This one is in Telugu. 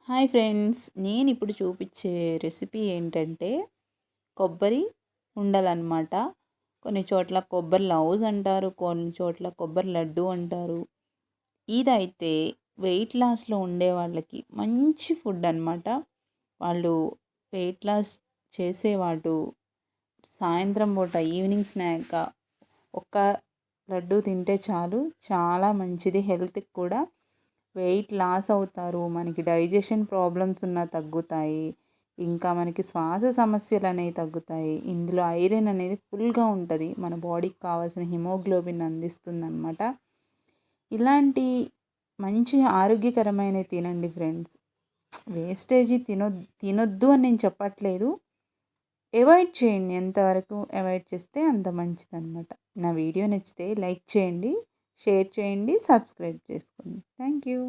హాయ్ ఫ్రెండ్స్, నేను ఇప్పుడు చూపించే రెసిపీ ఏంటంటే కొబ్బరి ఉండలన్నమాట. కొన్ని చోట్ల కొబ్బరి లౌజ్ అంటారు, కొన్ని చోట్ల కొబ్బరి లడ్డు అంటారు. ఇదైతే వెయిట్ లాస్లో ఉండే వాళ్ళకి మంచి ఫుడ్ అన్నమాట. వాళ్ళు వెయిట్ లాస్ చేసేవాళ్ళు సాయంత్రం పూట ఈవినింగ్ స్నాక్గా ఒక్క లడ్డు తింటే చాలు, చాలా మంచిది హెల్త్కి కూడా. వెయిట్ లాస్ అవుతారు, మనకి డైజెషన్ ప్రాబ్లమ్స్ ఉన్నా తగ్గుతాయి, ఇంకా మనకి శ్వాస సమస్యలు అనేవి తగ్గుతాయి. ఇందులో ఐరన్ అనేది ఫుల్గా ఉంటుంది, మన బాడీకి కావాల్సిన హిమోగ్లోబిన్ అందిస్తుంది అనమాట. ఇలాంటి మంచి ఆరోగ్యకరమైనవి తినండి ఫ్రెండ్స్. వేస్టేజీ తినొద్దు అని నేను చెప్పట్లేదు, అవాయిడ్ చేయండి. ఎంతవరకు అవాయిడ్ చేస్తే అంత మంచిదన్నమాట. నా వీడియో నచ్చితే లైక్ చేయండి, షేర్ చేయండి, సబ్స్క్రైబ్ చేసుకోండి. Thank you.